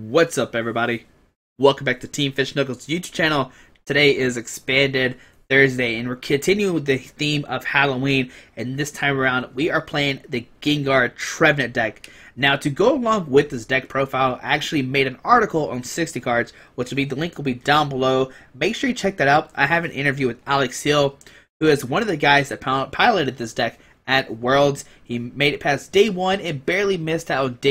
What's up, everybody? Welcome back to Team Fish Knuckles YouTube channel. Today is Expanded Thursday, and we're continuing with the theme of Halloween. And this time around, we are playing the Gengar Trevenant deck. Now, to go along with this deck profile, I actually made an article on 60 cards, which will be the link will be down below. Make sure you check that out. I have an interview with Alex Hill, who is one of the guys that piloted this deck at Worlds. He made it past day 1 and barely missed out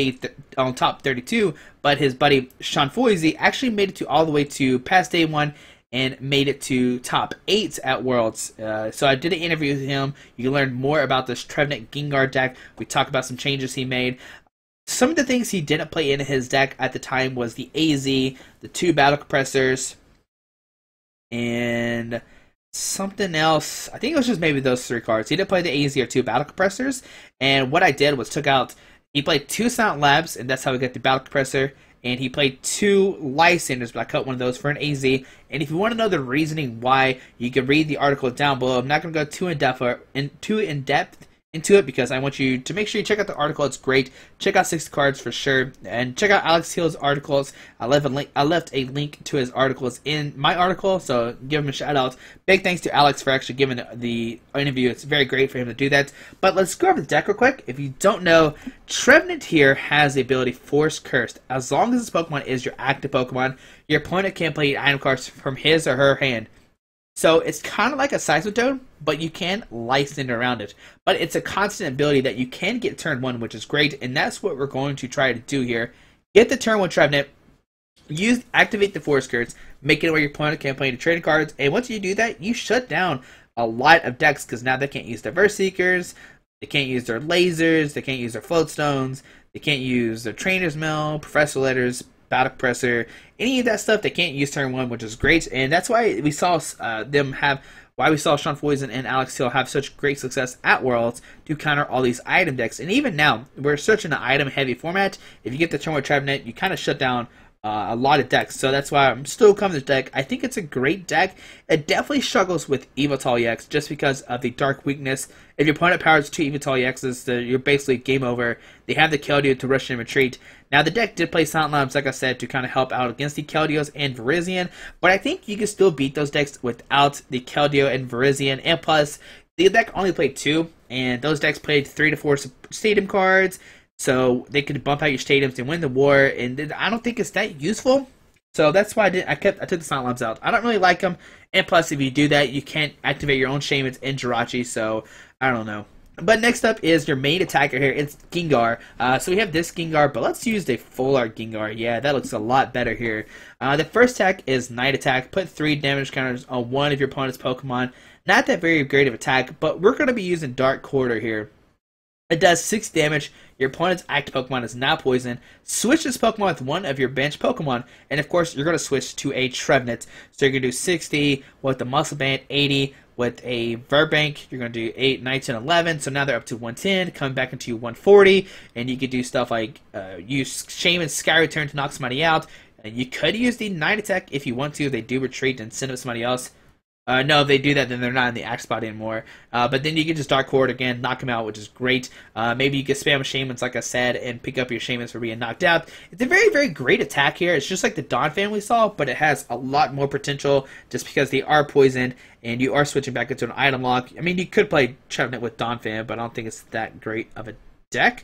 on top 32, but his buddy Sean Foisey actually made it to all the way to past day 1 and made it to top 8 at Worlds. So I did an interview with him. You can learn more about this Trevenant Gengar deck. We talk about some changes he made. Some of the things he didn't play in his deck at the time was the AZ, the 2 Battle Compressors, and something else. I think it was just maybe those 3 cards. He didn't play the AZ or 2 Battle Compressors, and what I did was he played 2 Silent Labs, and that's how we got the Battle Compressor, and he played 2 Lysanders, but I cut one of those for an AZ. And if you want to know the reasoning why, you can read the article down below. I'm not going to go too in depth into it because I want you to make sure you check out the article. It's great. Check out 60 cards for sure, and check out Alex Hill's articles. I left a link to his articles in my article, so give him a shout out. Big thanks to Alex for actually giving the interview. It's very great for him to do that. But let's go over the deck real quick. If you don't know, Trevenant here has the ability Force Cursed. As long as this Pokemon is your active Pokemon, your opponent can't play item cards from his or her hand. So it's kind of like a Seismitoad, but you can Lysander around it. But it's a constant ability that you can get turn 1, which is great, and that's what we're going to try to do here. Get the turn 1 Trevenant, activate the Force Curse, make it where your opponent can't play any trading cards, and once you do that, you shut down a lot of decks, because now they can't use their Verse Seekers, they can't use their lasers, they can't use their Float Stones, they can't use their Trainer's Mail, Professor Letters, Battle Compressor, any of that stuff they can't use turn 1, which is great, and that's why we saw why we saw Sean Foisey and Alex Hill have such great success at Worlds to counter all these item decks. And even now, we're such an item-heavy format. If you get the turn 1 Trevenant, you kind of shut down a lot of decks, so that's why I'm still coming to this deck. I think it's a great deck. It definitely struggles with Evital EX just because of the Dark weakness. If your opponent powers 2 Evital EXs, you're basically game over. They have the Keldeo to rush and retreat. Now, the deck did play Silent Labs, like I said, to kind of help out against the Keldeos and Virizion, but I think you can still beat those decks without the Keldeo and Virizion, and plus, the deck only played 2, and those decks played 3 to 4 stadium cards, so they could bump out your stadiums and win the war, and I don't think it's that useful. So that's why I took the Silent Labs out. I don't really like them, and plus if you do that, you can't activate your own Shamans in Jirachi, so I don't know. But next up is your main attacker here. It's Gengar. So we have this Gengar, but let's use the full art Gengar. Yeah, that looks a lot better here. The first attack is Night Attack. Put 3 damage counters on one of your opponent's Pokemon. Not that very great of attack, but we're going to be using Dark Quarter here. It does 6 damage. Your opponent's active Pokemon is now poisoned. Switch this Pokemon with one of your bench Pokemon. And of course, you're going to switch to a Trevenant. So you're going to do 60 with the Muscle Band, 80 with a Verbank. You're going to do 8, 9, 10, 11. So now they're up to 110, coming back into 140. And you could do stuff like use Shaman's Sky Return to knock somebody out. And you could use the Night Attack if you want to. They do retreat and send up somebody else. No, if they do that, then they're not in the act spot anymore. But then you can just Dark Quarter again, knock them out, which is great. Maybe you can spam Shamans, like I said, and pick up your Shamans for being knocked out. It's a very, very great attack here. It's just like the Dawn family saw, but it has a lot more potential just because they are poisoned, and you are switching back into an item lock. I mean, you could play Trevenant with Dawn Fan, but I don't think it's that great of a deck.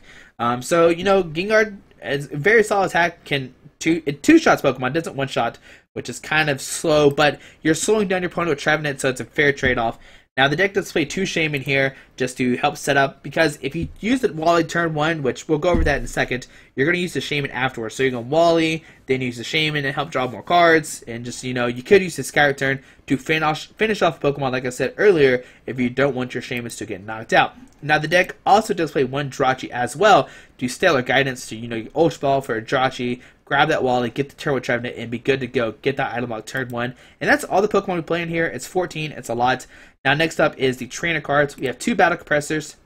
So, you know, Gengar is a very solid attack, can two-shots Pokemon, doesn't one-shot, which is kind of slow, but you're slowing down your opponent with Trevenant, so it's a fair trade-off. Now, the deck does play 2 Shaman here just to help set up, because if you use it Wally turn 1, which we'll go over that in a second, you're going to use the Shaman afterwards. So you're going to Wally, then use the Shaman and help draw more cards, and just, you know, you could use the Sky Return to finish off Pokemon, like I said earlier, if you don't want your Shamans to get knocked out. Now, the deck also does play 1 Jirachi as well, to Stellar Guidance, to, you know, you Ultra Ball for a Jirachi, grab that Wally, get the Turbo Trevenant, and be good to go. Get that item lock turn 1. And that's all the Pokemon we play in here. It's 14. It's a lot. Now, next up is the Trainer cards. We have 2 Battle Compressors.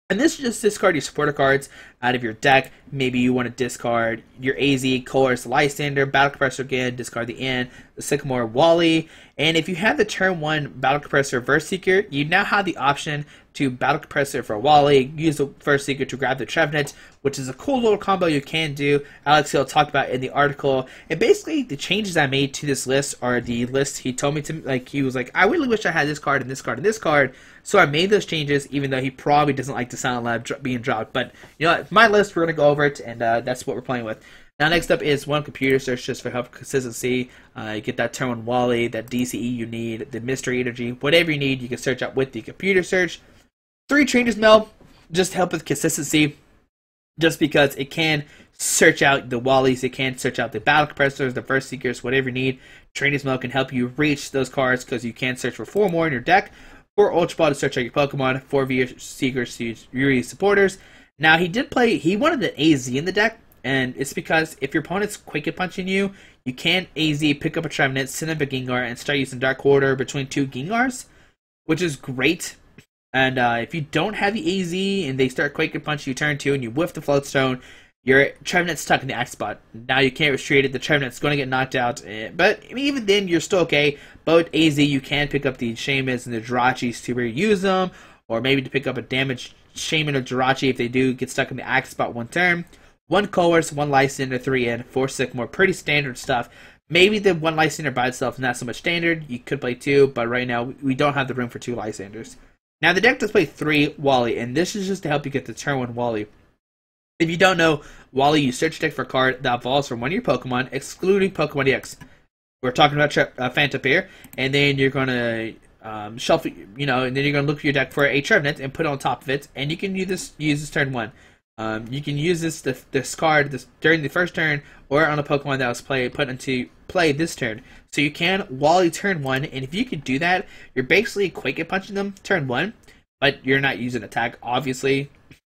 And this is just discard your supporter cards out of your deck. Maybe you want to discard your AZ, Colress, Lysander, Battle Compressor again, discard the N, the Sycamore, Wally. And if you have the turn 1 Battle Compressor Verse Seeker, you now have the option to Battle Compressor for Wally, use the first secret to grab the Trevenant, which is a cool little combo you can do. Alex Hill talked about in the article. And basically, the changes I made to this list are the list he told me to, like, he was like, I really wish I had this card and this card and this card. So I made those changes, even though he probably doesn't like the Silent Lab being dropped. But, you know, my list, we're going to go over it, and that's what we're playing with. Now, next up is one computer search just for help consistency. You get that turn 1 Wally, that DCE you need, the mystery energy, whatever you need, you can search out with the computer search. 3 trainers mail, just to help with consistency, just because it can search out the Wallies, it can search out the battle compressors, the first seekers, whatever you need. Trainers mail can help you reach those cards because you can search for 4 more in your deck. 4 Ultra Ball to search out your Pokemon, 4 VS seekers to Yuri supporters. Now, he wanted the AZ in the deck. And it's because if your opponent's Quick Punching you, you can AZ, pick up a Trevenant, send up a Gengar, and start using Dark Order between 2 Gengars, which is great. And if you don't have the AZ and they start Quick Punch you turn 2 and you whiff the Floatstone, your Trevenant's stuck in the Axe spot. Now you can't retreat it, the Trevenant's going to get knocked out. But even then, you're still okay. But AZ, you can pick up the Shamans and the Jirachis to reuse them, or maybe to pick up a damaged Shaman or Jirachi if they do get stuck in the Axe spot one turn. 1 Colress, 1 Lysander, 3 in, 4 Sycamore, pretty standard stuff. Maybe the 1 Lysander by itself is not so much standard. You could play 2, but right now we don't have the room for 2 Lysanders. Now the deck does play 3 Wally, and this is just to help you get the turn 1 Wally. If you don't know, Wally, you search your deck for a card that evolves from one of your Pokemon, excluding Pokemon EX. We're talking about Phantom here, and then you're going to shuffle, you know, and then you're going to look for your deck for a Trevenant and put it on top of it, and you can use this turn 1. You can use this card during the first turn or on a Pokemon that was put into play this turn. So you can Wally turn 1, and if you can do that, you're basically Quick Punching them turn 1, but you're not using attack, obviously.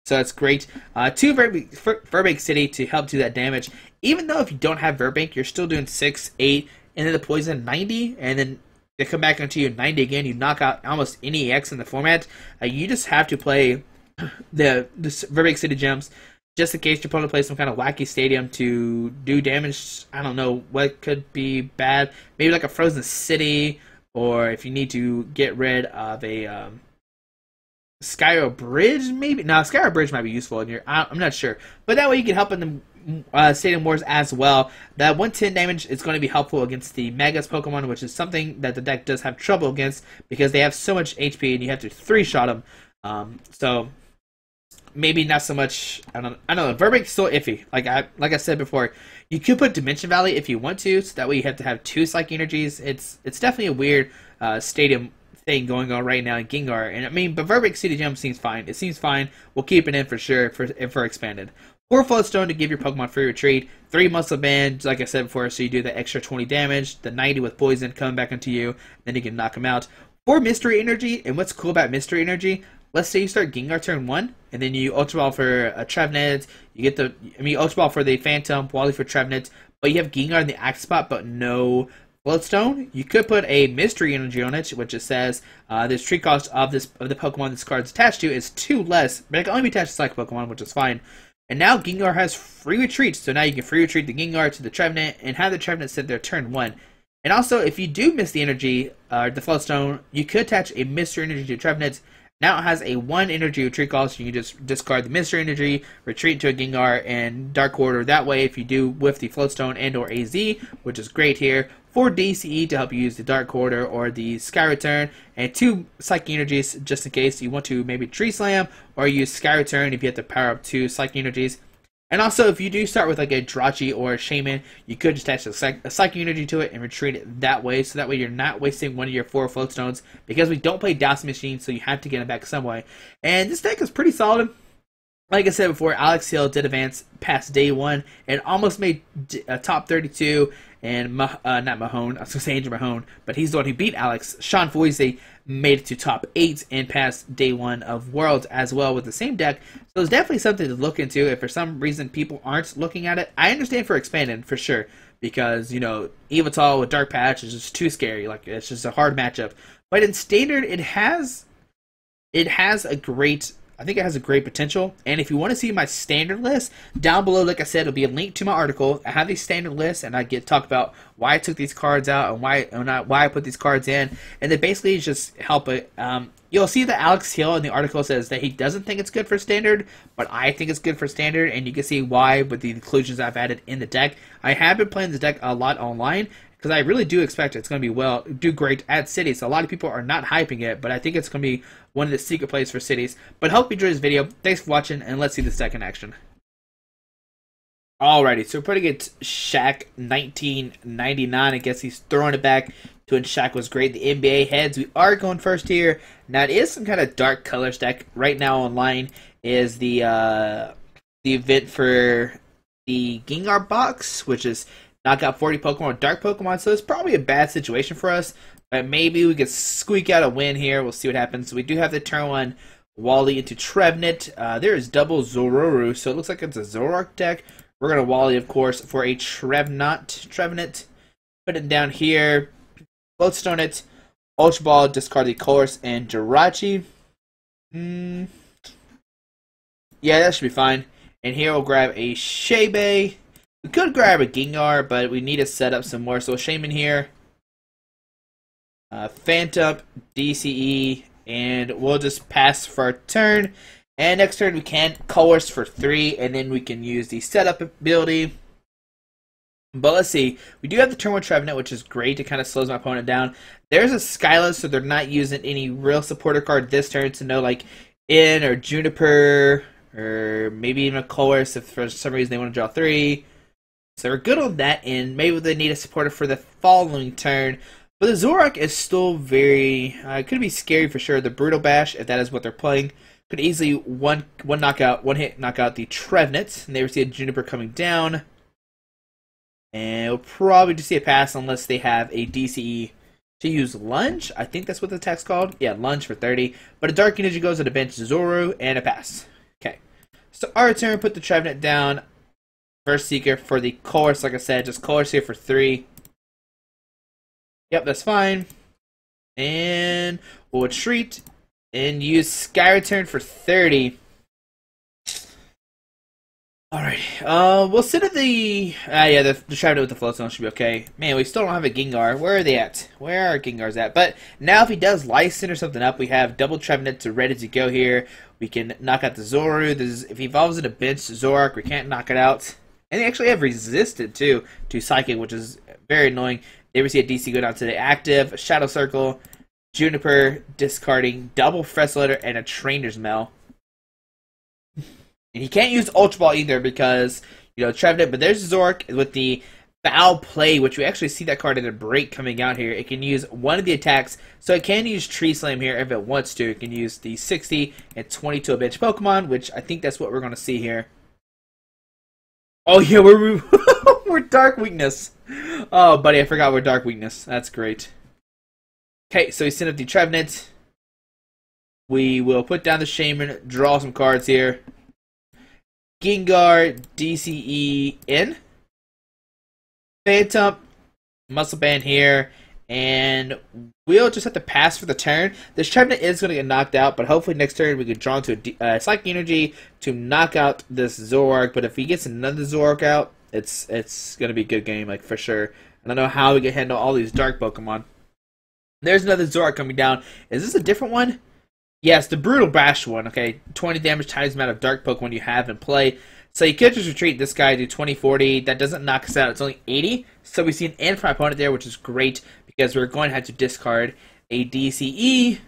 So that's great. 2 Verbank City to help do that damage. Even though if you don't have Verbank, you're still doing 6, 8, and then the poison 90, and then they come back onto you 90 again. You knock out almost any EX in the format. You just have to play the Verbank City gems just in case your opponent plays some kind of wacky stadium to do damage. I don't know what could be bad. Maybe like a Frozen City, or if you need to get rid of a Skyro Bridge, maybe. No, Skyro Bridge might be useful in your. I'm not sure, but that way you can help in the Stadium Wars as well. That 110 damage is going to be helpful against the Megas Pokemon, which is something that the deck does have trouble against because they have so much HP and you have to 3-shot them. So maybe not so much. I don't know. Verbank's still iffy. Like I said before, you could put Dimension Valley if you want to, so that way you have to have 2 Psychic Energies. It's definitely a weird stadium thing going on right now in Gengar, and I mean, but Verbank City Gem seems fine. It seems fine. We'll keep it in for sure for expanded. 4 Floatstone to give your Pokemon free retreat. 3 Muscle Band, like I said before, so you do the extra 20 damage. The 90 with Poison coming back into you, then you can knock them out. 4 Mystery Energy, and what's cool about Mystery Energy? Let's say you start Gengar turn 1, and then you Ultra Ball for a Trevenant. You get Ultra Ball for the Phantom, Wally for Trevenant, but you have Gengar in the Axe spot, but no Floatstone. You could put a Mystery Energy on it, which it says this tree cost of the Pokemon this card is attached to is 2 less, but it can only be attached to Psychic Pokemon, which is fine. And now Gengar has free retreat, so now you can free retreat the Gengar to the Trevenant and have the Trevenant sit there turn 1. And also, if you do miss the energy, the Floatstone, you could attach a Mystery Energy to Trevenant. Now it has a 1 energy retreat cost, so you can just discard the Mystery Energy, retreat to a Gengar, and Dark Order. That way, if you do with the Floatstone and or AZ, which is great here, 4 DCE to help you use the Dark Order or the Sky Return, and 2 Psychic Energies just in case you want to maybe Tree Slam, or use Sky Return if you have to power up 2 Psychic Energies. And also, if you do start with like a Jirachi or a Shaman, you could just attach a Psychic Energy to it and retreat it that way, so that way you're not wasting one of your 4 Floatstones, because we don't play DOS Machine, so you have to get it back some way. And this deck is pretty solid. Like I said before, Alex Hill did advance past day 1 and almost made top 32, and not Mahone, I was going to say Andrew Mahone, but he's the one who beat Alex. Sean Foisey made it to top 8 and passed day 1 of Worlds as well with the same deck. So it's definitely something to look into if for some reason people aren't looking at it. I understand for Expanded, for sure, because, you know, Evital with Dark Patch is just too scary. Like, it's just a hard matchup. But in Standard, it has a great I think it has a great potential. And if you want to see my standard list, down below, like I said, it'll be a link to my article. I have these standard lists, and I talk about why I took these cards out and why I put these cards in. And they basically just help it. You'll see that Alex Hill in the article says that he doesn't think it's good for standard, but I think it's good for standard, and you can see why with the inclusions I've added in the deck. I have been playing the deck a lot online, because I really do expect it's going to do great at Cities. A lot of people are not hyping it, but I think it's going to be one of the secret plays for Cities. But hope you enjoyed this video. Thanks for watching, and let's see this deck in action. Alrighty, so we're putting it Shaq 1999. I guess he's throwing it back to when Shaq was great. The NBA heads, we are going first here. Now, it is some kind of dark colors deck. Right now online is the event for the Gengar box, which is knock out 40 Pokemon with Dark Pokemon, so it's probably a bad situation for us, but maybe we could squeak out a win here. We'll see what happens. We do have to turn one Wally into Trevenant. There is double Zororu, so it looks like it's a Zoroark deck. We're going to Wally, of course, for a Trevenant. Put it down here. Floatstone it. Ultra Ball, discard the Colress and Jirachi. Yeah, that should be fine. And here we'll grab a Shebe. We could grab a Gengar, but we need to set up some more. So Shaman here. Phantom, DCE, and we'll just pass for our turn. And next turn we can Colress for 3, and then we can use the setup ability. But let's see. We do have the turn 1 Trevenant, which is great. It kind of slows my opponent down. There's a Skyla, so they're not using any real supporter card this turn to know like In or Juniper, or maybe even a Colress if for some reason they want to draw 3. So we're good on that end. Maybe they need a supporter for the following turn. But the Zoroark is still very... could be scary for sure. The Brutal Bash, if that is what they're playing, could easily one hit knock out the Trevenant. And they will see a Juniper coming down. And we'll probably just see a pass unless they have a DCE to use Lunge. I think that's what the attack's called. Yeah, Lunge for 30. But a Dark Energy goes to the bench, Zoro, and a pass. Okay. So our turn, put the Trevenant down. First Seeker for the Colress, like I said, just Colress here for 3. Yep, that's fine. And we'll retreat and use Sky Return for 30. Alright, we'll sit at the... the Trevenant with the Floatstone should be okay. Man, we still don't have a Gengar. Where are they at? Where are Gengars at? But now if he does Lyson or something up, we have double Trevenant to ready to go here. We can knock out the Zoru. If he evolves into bench Zoroark, we can't knock it out. And they actually have resisted, too, to Psychic, which is very annoying. They ever see a DC go down to the active, Shadow Circle, Juniper, discarding, double Fressletter, and a Trainer's Mail. And he can't use Ultra Ball either because, Trevenant, but there's Zoroark with the Foul Play, which we actually see that card in a break coming out here. It can use one of the attacks, so it can use Tree Slam here if it wants to. It can use the 60 and 20 to a bench Pokemon, which I think that's what we're going to see here. Oh yeah, we're Dark Weakness. Oh, buddy, I forgot we're Dark Weakness. That's great. Okay, so we send up the Trevenant. We will put down the Shaman, draw some cards here. Gengar, DCE in. Phantom, Muscle Band here. And we'll just have to pass for the turn. This Trevenant is going to get knocked out, but hopefully next turn we can draw into a Psychic Energy to knock out this Zoroark. But if he gets another Zoroark out, it's going to be a good game, like for sure. I don't know how we can handle all these dark Pokemon. There's another Zoroark coming down. Is this a different one? Yes, the Brutal Bash one. Okay, 20 damage times the amount of dark Pokemon you have in play. So you could just retreat this guy, do 20-40. That doesn't knock us out. It's only 80. So we see an end for my opponent there, which is great because we're going to have to discard a DCE.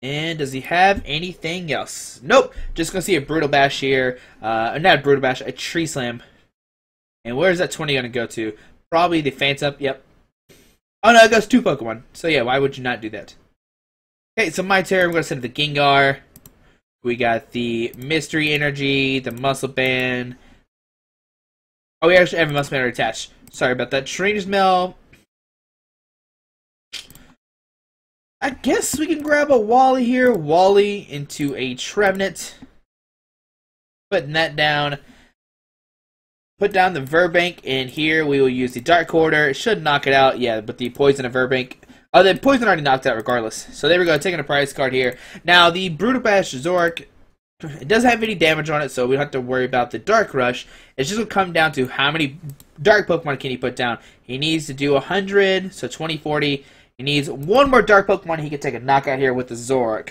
And does he have anything else? Nope. Just going to see a Brutal Bash here. Not a Brutal Bash, a Tree Slam. And where is that 20 going to go to? Probably the Phantom. Yep. Oh, no, it goes 2 Pokemon. So yeah, why would you not do that? Okay, so my turn. I'm going to send the Gengar. We got the Mystery Energy, the Muscle Band. Oh, we actually have a Muscle Band attached. Sorry about that. Trainer's Mail. I guess we can grab a Wally here. Wally into a Trevenant. Putting that down. Put down the Verbank, and here we will use the Dark Quarter. It should knock it out, yeah, but the Poison of Verbank Oh, the poison already knocked out regardless. So there we go, taking a prize card here. Now, the Brutal Bash Zork, it doesn't have any damage on it, so we don't have to worry about the Dark Rush. It's just going to come down to how many Dark Pokemon can he put down. He needs to do 100, so 20, 40. He needs one more Dark Pokemon. He can take a knockout here with the Zork.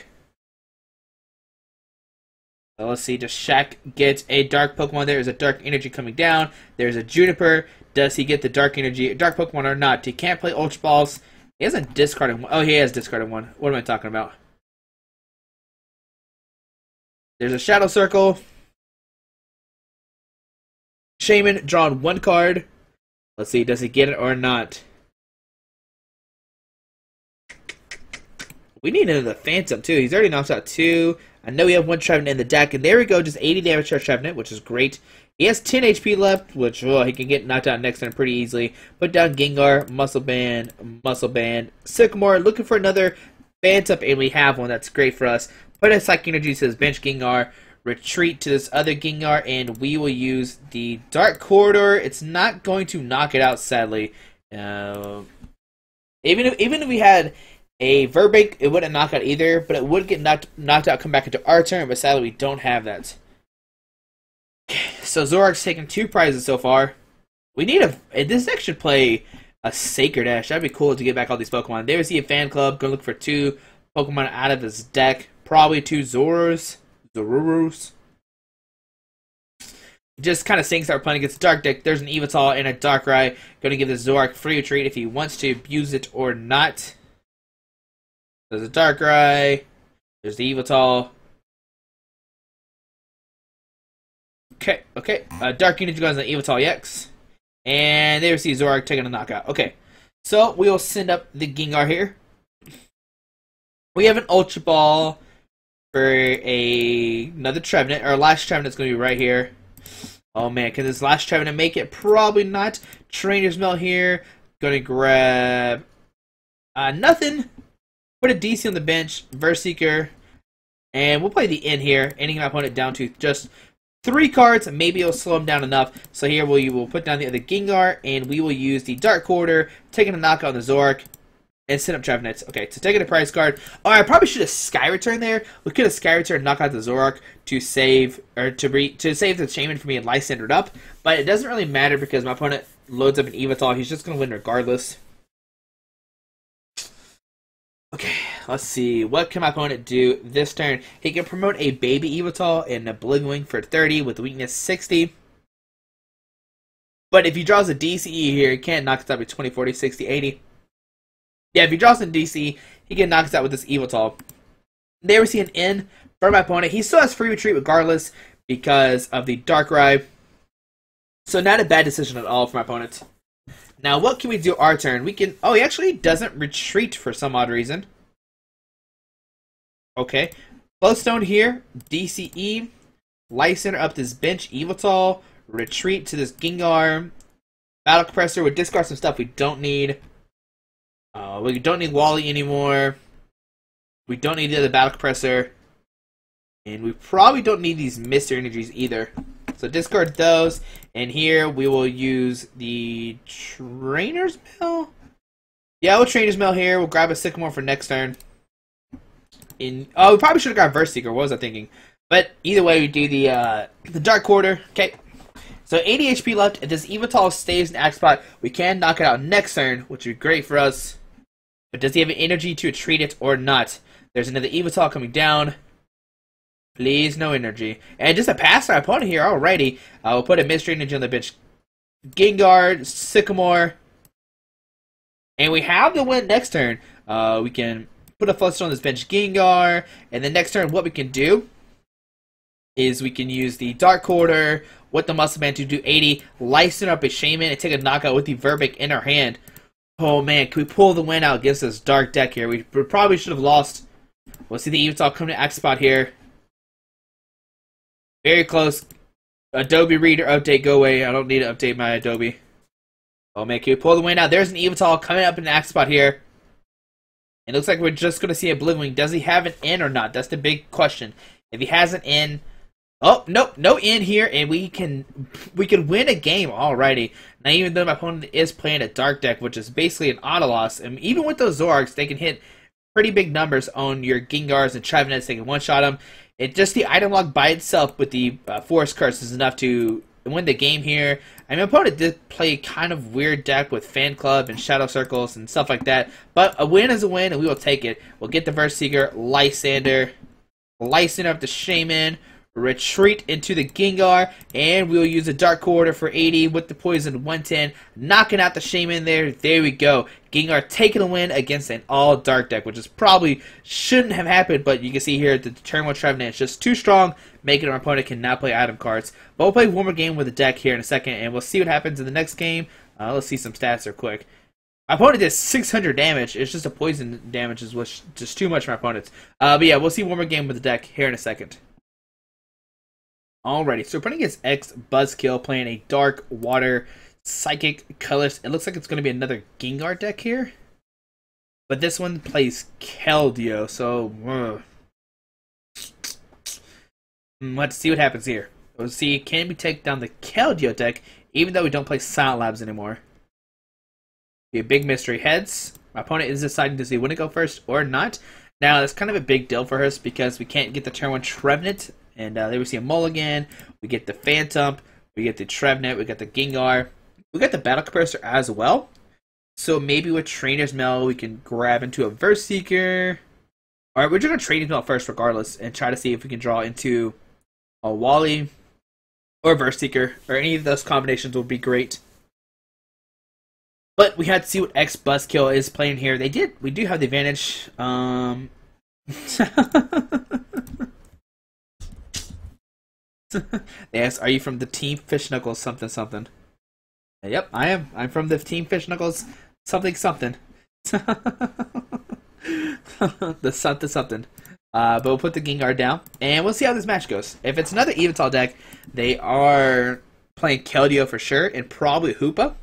So let's see, does Shaq get a Dark Pokemon? There is a Dark Energy coming down. There's a Juniper. Does he get the Dark Energy, Dark Pokemon or not? He can't play Ultra Balls. He hasn't discarded one. Oh, he has discarded one. What am I talking about? There's a Shadow Circle. Shaman drawn one card. Let's see, does he get it or not? We need another Phantom too. He's already knocked out 2. I know we have one Trevenant in the deck, and there we go, just 80 damage to our Trevenant, which is great. He has 10 HP left, which he can get knocked out next turn pretty easily. Put down Gengar, Muscle Band, Sycamore, looking for another Phantom, and we have one. That's great for us. Put a Psychic Energy to this bench Gengar, retreat to this other Gengar, and we will use the Dark Corridor. It's not going to knock it out, sadly. Even if we had a Verbank, it wouldn't knock out either, but it would get knocked out, come back into our turn, but sadly we don't have that. So Zork's taken 2 prizes so far. We need this deck should play a Sacred Ash. That'd be cool to get back all these Pokemon. There's the fan club. Gonna look for 2 Pokemon out of this deck. Probably 2 Zorus. Just kind of saying start playing against the Dark deck. There's an Evital and a Darkrai. Gonna give the Zork free retreat if he wants to abuse it or not. There's a Darkrai. There's the Evital. Okay. Dark Energy goes on Evital EX. And there's the Zork taking a knockout. Okay. So we will send up the Gengar here. We have an Ultra Ball for another Trevenant. Our last Trevenant's going to be right here. Oh man, can this last Trevenant make it? Probably not. Trainer's Mail here. Going to grab nothing. Put a DC on the bench. Verseeker. And we'll play the end here. Ending my opponent down to just 3 cards. Maybe it'll slow him down enough. So here we will put down the other Gengar. And we will use the Dark Quarter. Taking a knockout on the Zork. And send up Trevenant. Okay, so taking a prize card. Oh, I probably should have Sky Return there. We could have Sky Return, knock out the Zork to save save the Shaman from being Lysandered up. But it doesn't really matter because my opponent loads up an Evital. He's just going to win regardless. Okay, let's see. What can my opponent do this turn? He can promote a baby Evital and a Blizzwing for 30 with weakness 60. But if he draws a DCE here, he can't knock us out with 20, 40, 60, 80. Yeah, if he draws in DC, he can knock us out with this Evital. There we see an N for my opponent. He still has free retreat regardless because of the Darkrai. So not a bad decision at all for my opponent. Now, what can we do our turn? We can... Oh, he actually doesn't retreat for some odd reason. Okay. Glowstone here. DCE. Lysander up this bench. Evital. Retreat to this Gengar. Battle Compressor. We'll discard some stuff we don't need. We don't need Wally anymore. We don't need the other Battle Compressor. And we probably don't need these Mystery Energies either. So discard those. And here we will use the Trainer's Mail. Yeah, we'll Trainer's Mail here. We'll grab a Sycamore for next turn. We probably should have got Verseeker. What was I thinking? But either way, we do the Dark Quarter. Okay. So 80 HP left. If this Evital stays in Axe Spot, we can knock it out next turn, which would be great for us. But does he have energy to treat it or not? There's another Evital coming down. Please, no energy. And just a pass our opponent here, alrighty. We'll put a Mystery Energy on the bench. Gengar, Sycamore. And we have the win next turn. We can put a Floodstone on this bench, Gengar. And then next turn, what we can do is we can use the Dark Quarter with the Muscle Band to do 80. Lysander up a Shaman and take a knockout with the Verbeck in our hand. Oh man, can we pull the win out against this dark deck here? We probably should have lost. We'll see the Evital come to Axe Spot here. Very close. Adobe Reader update, go away. I don't need to update my Adobe. Oh man, can we pull the win out? There's an Evital coming up in the Axe Spot here. It looks like we're just going to see a Blizzwing. Does he have an N or not? That's the big question. If he has an N, Oh, nope, no in here, and we can win a game. Alrighty. Now, even though my opponent is playing a dark deck, which is basically an auto loss, and even with those Zorgs, they can hit pretty big numbers on your Gengars and Trevenants. They can one-shot them. It just the item log by itself with the Forest Curse is enough to win the game here. I mean, my opponent did play kind of weird deck with Fan Club and Shadow Circles and stuff like that, but a win is a win, and we will take it. We'll get the Verse Seeker, Lysander up the Shaman, retreat into the Gengar, and we'll use a Dark Corridor for 80 with the Poison 110, knocking out the Shaman there. There we go. Gengar taking a win against an all-dark deck, which is probably shouldn't have happened, but you can see here the turn 1 Trevenant is just too strong, making our opponent cannot play item cards. But we'll play one more game with the deck here in a second, and we'll see what happens in the next game. Let's see some stats real quick. My opponent did 600 damage. It's just a poison damage is just too much for my opponents. But yeah, we'll see one more game with the deck here in a second. Alrighty, so we're playing against X Buzzkill, playing a Dark Water Psychic Colors. It looks like it's going to be another Gengar deck here. But this one plays Keldeo, so let's see what happens here. We'll see, can we take down the Keldeo deck, even though we don't play Silent Labs anymore? Be a big mystery. Heads. My opponent is deciding to see when to go first or not. Now, that's kind of a big deal for us because we can't get the turn 1 Trevenant. And there we see a Mulligan. We get the Phantom. We get the Trevenant. We get the Gengar. We got the Battle Compressor as well. So maybe with Trainer's Mail, we can grab into a Verse Seeker. Alright, we're just going to Trainer's Mail first regardless. And try to see if we can draw into a Wally or Verse Seeker. Or any of those combinations would be great. But we had to see what X Buzzkill is playing here. We do have the advantage. Yes, are you from the Team Fish Knuckles something something? Yep, I am. I'm from the Team Fish Knuckles something something. The something something. But we'll put the Gengar down, and we'll see how this match goes. If it's another Evental deck, they are playing Keldeo for sure, and probably Hoopa.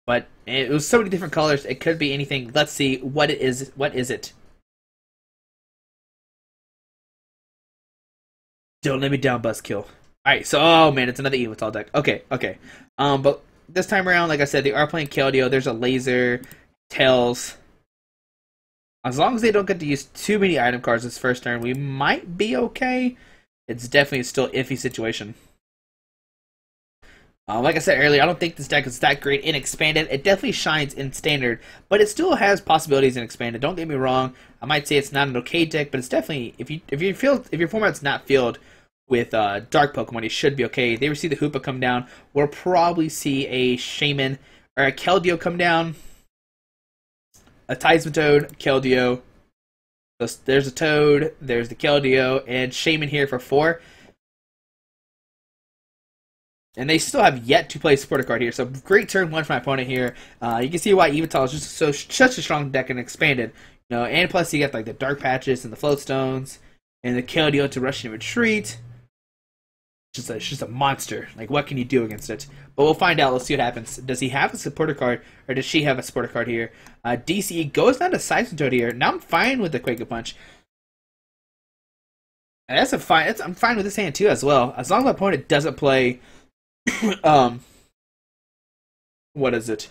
But it was so many different colors, it could be anything. Let's see what it is. What is it? Don't let me down, Buzzkill. Alright, so, oh man, it's another Evental deck. Okay. But this time around, like I said, they are playing Keldeo. There's a Laser, Tails. As long as they don't get to use too many item cards this first turn, we might be okay. It's definitely still an iffy situation. Like I said earlier, I don't think this deck is that great in Expanded. It definitely shines in Standard, but it still has possibilities in Expanded. Don't get me wrong. I might say it's not an okay deck, but it's definitely if your format's not filled with Dark Pokemon, you should be okay. They see the Hoopa come down. We'll probably see a Shaman or a Keldeo come down. A Toad, Keldeo. So there's a Toad, there's the Keldeo, and Shaman here for 4. And they still have yet to play a supporter card here. So great turn 1 for my opponent here. You can see why Evental is just such a strong deck and Expanded. You know, and plus you got like the Dark Patches and the Float Stones and the Keldeo to rush and retreat. It's just a monster. Like, what can you do against it? But we'll find out. Let's see what happens. Does he have a supporter card, or does she have a supporter card here? DCE goes down to Toad here. Now I'm fine with the Quake Punch. And that's I'm fine with this hand too as well. As long as my opponent doesn't play what is it?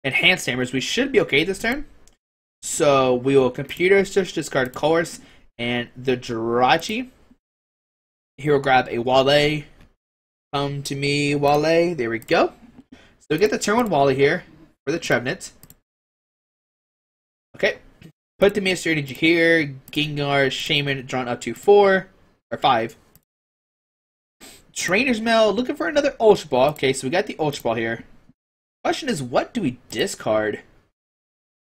Enhanced Hammers, we should be okay this turn. So we will Computer Search, discard Course, and the Jirachi. Here we'll grab a Wale. Come to me, Wale. There we go. So we get the turn 1 Wale here for the Trevenant. Okay. Put the Mystery Energy here. Gengar, Shaman drawn up to 4 or 5. Trainer's Mail, looking for another Ultra Ball. Okay, so we got the Ultra Ball here. Question is, what do we discard?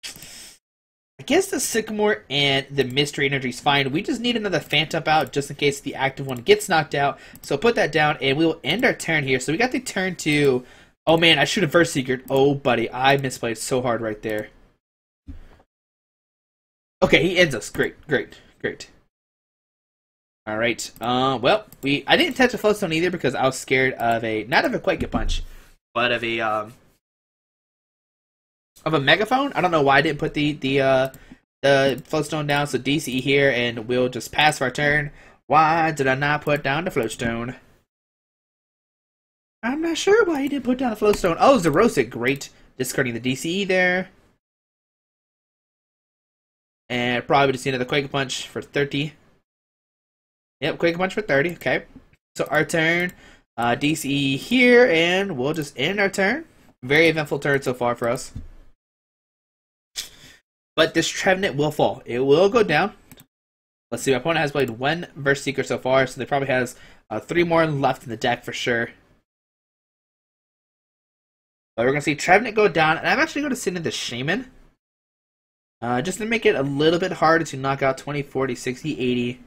I guess the Sycamore and the Mystery Energy is fine. We just need another Phantom out just in case the active one gets knocked out. So put that down, and we will end our turn here. So we got the turn to... Oh man, I should have Verse Seekered. Oh buddy, I misplayed so hard right there. Okay, he ends us. Great. Alright, well, I didn't touch a Floatstone either because I was scared of not of a Quake Punch, but of a Megaphone. I don't know why I didn't put the Floatstone down, so DCE here, and we'll just pass for our turn. Why did I not put down the floatstone? I'm not sure why he didn't put down the floatstone. Oh, Zerosic, great. Discarding the DCE there. And probably just another Quake Punch for 30. Yep, Quake Punch for 30, okay. So our turn, DCE here, and we'll just end our turn. Very eventful turn so far for us. But this Trevenant will fall. It will go down. Let's see, my opponent has played one Verse Seeker so far, so they probably has 3 more left in the deck for sure. But we're going to see Trevenant go down, and I'm actually going to send in the Shaman. Just to make it a little bit harder to knock out 20, 40, 60, 80.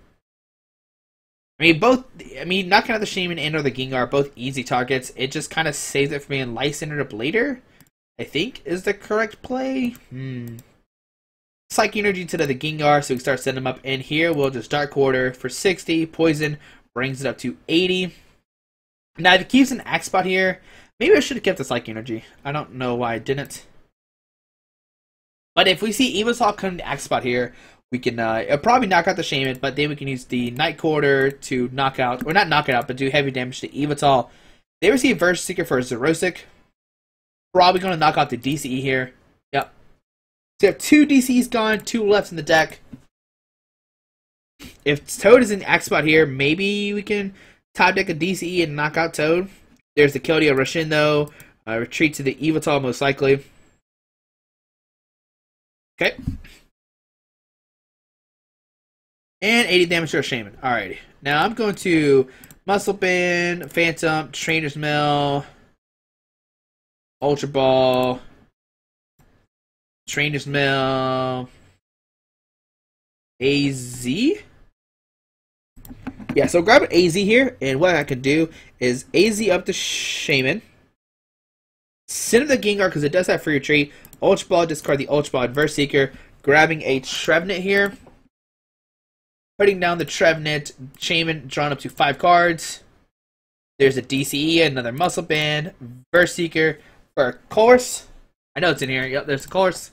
Knocking out the Shaman and or the Gengar are both easy targets. It just kind of saves it for being Lysander to Blader, I think, is the correct play. Psychic Energy to the Gengar, so we can start setting them up. And here, we'll just Dark Quarter for 60. Poison brings it up to 80. Now, if it keeps an Axe Spot here, maybe I should have kept the Psychic Energy. I don't know why I didn't. But if we see Evoltol come to Axe Spot here, we can probably knock out the Shaman, but then we can use the Night Quarter to knock out, or not knock it out, but do heavy damage to Evoltol. They receive Verse Seeker for Zerosic. Probably going to knock out the DCE here. Yep. So you have 2 DCEs gone, 2 left in the deck. If Toad is in the Axe Spot here, maybe we can top deck a DCE and knock out Toad. There's the Keldeo rush in though. Retreat to the Evoltol most likely. Okay. And 80 damage to our Shaman. Alrighty. Now I'm going to Muscle Bend, Phantom, Trainer's Mill, Ultra Ball, Trainer's Mill, AZ. Yeah, so grab an AZ here, and what I can do is AZ up the Shaman, send him the Gengar because it does have free retreat, Ultra Ball, discard the Ultra Ball Verse Seeker, grabbing a Trevenant here, putting down the Trevenant, Shaman drawn up to 5 cards. There's a DCE, another Muscle Band, Verse Seeker for a course. I know it's in here. Yep, there's a course.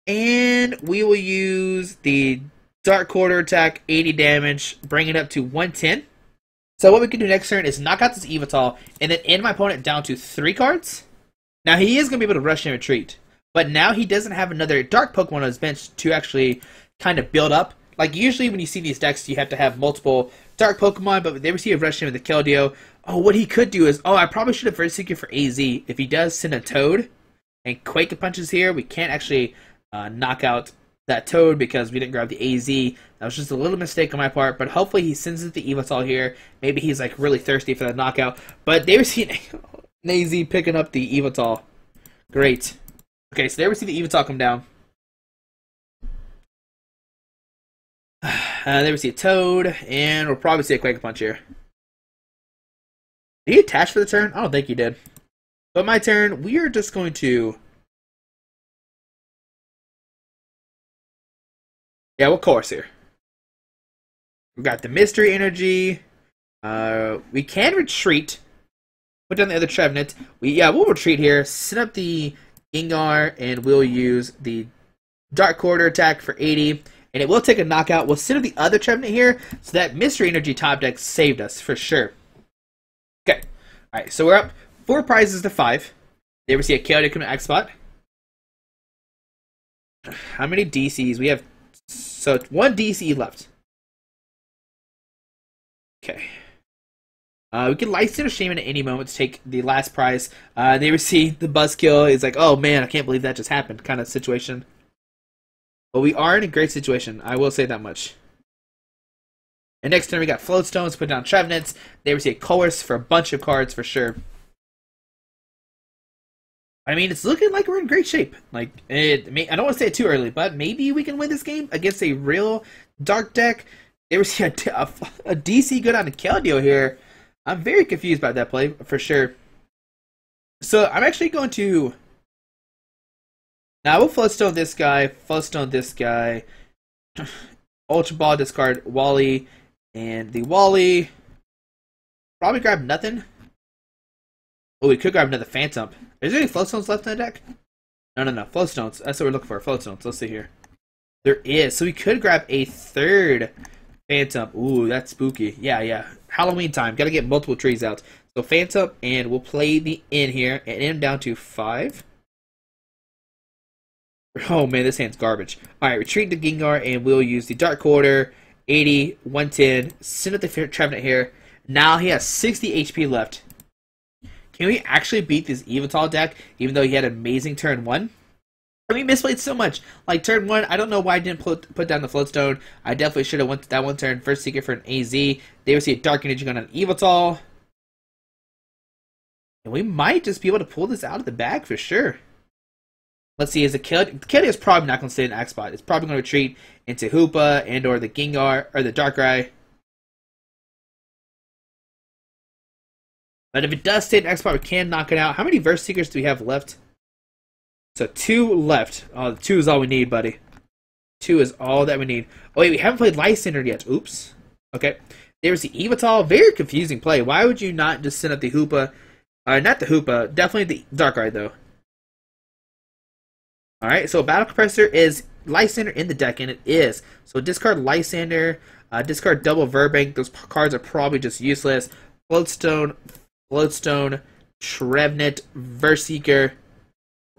And we will use the Dark Quarter attack, 80 damage, bring it up to 110. So what we can do next turn is knock out this Evoltol, and then end my opponent down to 3 cards. Now he is going to be able to rush and retreat, but now he doesn't have another Dark Pokemon on his bench to actually kind of build up. Like, usually when you see these decks, you have to have multiple Dark Pokemon, but they receive Rush in with the Keldeo. Oh, what he could do is, I probably should have Verse Seeker for AZ. If he does send a Toad and Quake Punches here, we can't actually knock out that Toad because we didn't grab the AZ. That was just a little mistake on my part, but hopefully he sends it the Evoltol here. Maybe he's like really thirsty for that knockout. But they receive an AZ picking up the Evoltol. Great. Okay, so they receive the Evoltol come down. There we see a Toad, and we'll probably see a Quake Punch here. Did he attach for the turn? I don't think he did. But my turn, we are just going to... Yeah, we'll course here. We've got the Mystery Energy. We can retreat. Put down the other Trevenant. We'll retreat here. Set up the Gengar, and we'll use the Dark Quarter attack for 80. And it will take a knockout. We'll sit on the other Trevenant here, so that Mystery Energy top deck saved us, for sure. Okay. Alright, so we're up 4 prizes to 5. They ever see a Chaotic come to X spot? How many DCs? We have... So, 1 DC left. Okay. We can Lysander Shaman at any moment to take the last prize. They receive the Buzzkill. It's like, oh man, I can't believe that just happened kind of situation. But we are in a great situation, I will say that much. And next turn we got Floatstones, put down Trevenants. They receive a Coerce for a bunch of cards for sure. I mean, it's looking like we're in great shape. Like, I don't want to say it too early, but maybe we can win this game against a real dark deck. They receive a DC go down to Keldeo here. I'm very confused by that play, for sure. So, I'm actually going to... Now, we'll Floatstone this guy, Ultra Ball, discard Wally, and the Wally. Probably grab nothing. Oh, we could grab another Phantom. Is there any Floatstones left in the deck? No. Floatstones. That's what we're looking for, Floatstones. Let's see here. There is. So we could grab a third Phantom. Ooh, that's spooky. Yeah, yeah. Halloween time. Gotta get multiple trees out. So Phantom, and we'll play the in here, and in down to 5. Oh man, this hand's garbage. Alright, retreat to Gengar, and we'll use the Dark Quarter, 80, 110, send up the Trevenant here. Now he has 60 HP left. Can we actually beat this Evital deck, even though he had an amazing turn 1? And we misplayed so much. Like, turn 1, I don't know why I didn't put down the Floatstone. I definitely should have went that one turn. First Seeker for an AZ. They would see a Dark Energy gun on Evital. And we might just be able to pull this out of the bag for sure. Let's see, is the Keldeo is probably not going to stay in the X spot. It's probably going to retreat into Hoopa and or the Gengar, or the Darkrai. But if it does stay in the X spot, we can knock it out. How many Verse Seekers do we have left? So 2 left. Oh, 2 is all we need, buddy. 2 is all that we need. Oh, wait, we haven't played Lysander yet. Oops. Okay. There's the Evital. Very confusing play. Why would you not just send up the Hoopa? Not the Hoopa. Definitely the Darkrai, though. Alright, so Battle Compressor is Lysander in the deck, and it is. So discard Lysander, discard double Verbank. Those cards are probably just useless. Floatstone, Trevenant, Verseeker,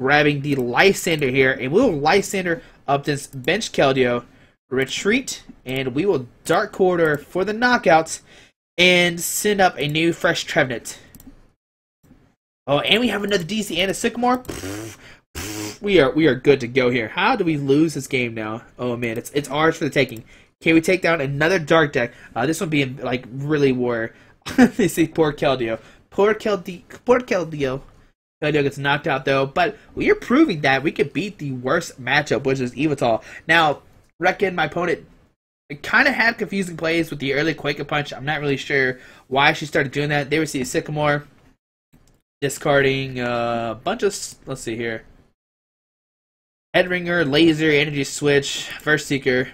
grabbing the Lysander here, and we will Lysander up this bench Keldeo, retreat, and we will Dark Quarter for the knockout, and send up a new fresh Trevenant. Oh, and we have another DC and a Sycamore. We are good to go here. How do we lose this game now? Oh man, it's ours for the taking. Can we take down another dark deck? This one being like really war. They say poor Keldeo. Poor Keldeo. Keldeo gets knocked out though, but we are proving that we could beat the worst matchup, which is Evital. Now, reckon my opponent kind of had confusing plays with the early Quake Punch. I'm not really sure why she started doing that. They would see a Sycamore, discarding a bunch of, let's see here. Headringer, Laser, Energy Switch, First Seeker.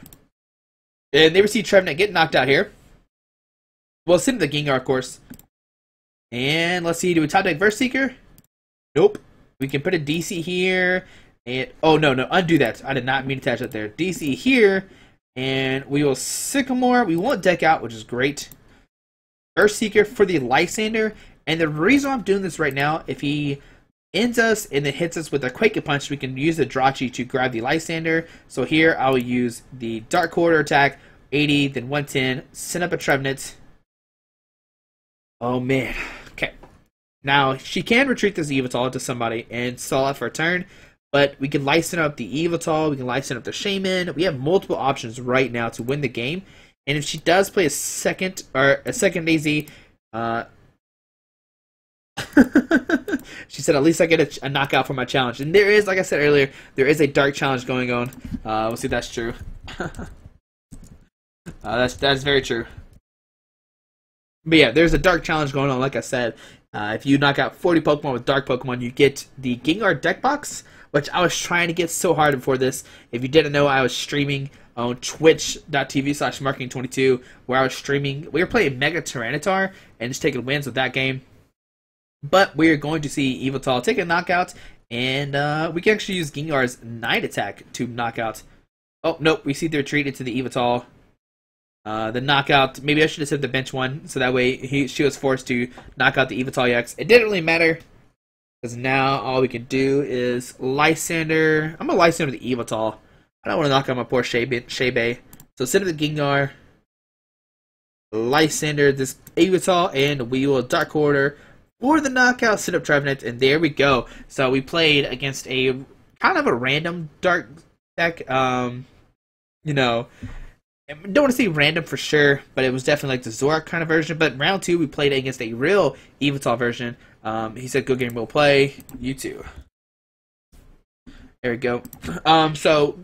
And they receive Trevenant get knocked out here. Well, send the Gengar, of course. And let's see, do we top deck First Seeker? Nope. We can put a DC here. And oh, no, undo that. I did not mean to attach that there. DC here. And we will Sycamore. We won't deck out, which is great. First Seeker for the Lysander. And the reason I'm doing this right now, if he ends us and then hits us with a Quake Punch, we can use the Drachi to grab the Lysander. So here I will use the Dark Quarter attack, 80, then 110, send up a Trevenant. Oh man. Okay. Now she can retreat this Evital to somebody and stall it for a turn, but we can Lysander up the Evital, we can Lysander up the Shaman. We have multiple options right now to win the game. And if she does play a second AZ, she said, at least I get a knockout for my challenge. And there is, like I said earlier, there is a dark challenge going on. We'll see if that's true. That's very true. But yeah, there's a dark challenge going on, like I said. If you knock out 40 Pokemon with dark Pokemon, you get the Gengar deck box, which I was trying to get so hard before this. If you didn't know, I was streaming on twitch.tv/marketing22, where I was streaming. We were playing Mega Tyranitar and just taking wins with that game. But we are going to see Evital take a knockout, and we can actually use Gengar's Night Attack to knock out. Oh, nope, we see the retreat into the Evital. The knockout, maybe I should have said the bench one, so that way she was forced to knock out the Evital EX. It didn't really matter, because now all we can do is Lysander. I'm going to Lysander the Evital. I don't want to knock out my poor Shebe. So send the Gengar, Lysander this Evital, and we will Dark Quarter for the knockout, sit up Trevenant, and there we go. So we played against a kind of a random dark deck. You know, I don't want to say random for sure, but it was definitely like the Zorak kind of version. But round 2, we played against a real Evital version. He said, "Good game, we'll play." You too. There we go. So,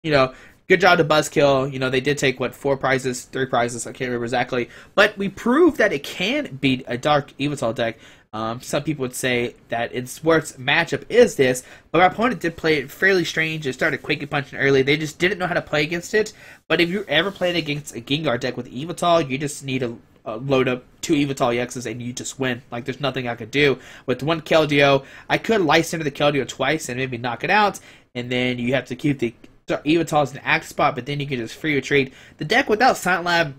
you know, good job to Buzzkill. You know, they did take, what, 4 prizes, 3 prizes, I can't remember exactly. But we proved that it can beat a dark Evital deck. Some people would say that its worst matchup is this, but our opponent did play it fairly strange. It started Quaking Punching early. They just didn't know how to play against it. But if you ever played against a Gengar deck with Evital, you just need to load up 2 Evital EXs and you just win. Like, there's nothing I could do. With one Keldeo, I could Lysander the Keldeo twice and maybe knock it out, and then you have to keep the Evital is an act spot, but then you can just free retreat. The deck without Silent Lab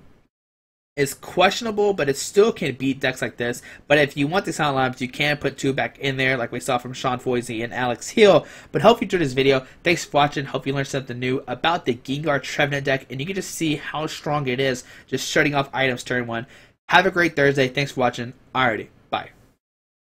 is questionable, but it still can beat decks like this. But if you want the Silent Labs, you can put 2 back in there, like we saw from Sean Foisey and Alex Hill. But hope you enjoyed this video. Thanks for watching. Hope you learned something new about the Gengar Trevenant deck, and you can just see how strong it is just shutting off items turn 1. Have a great Thursday. Thanks for watching. Alrighty.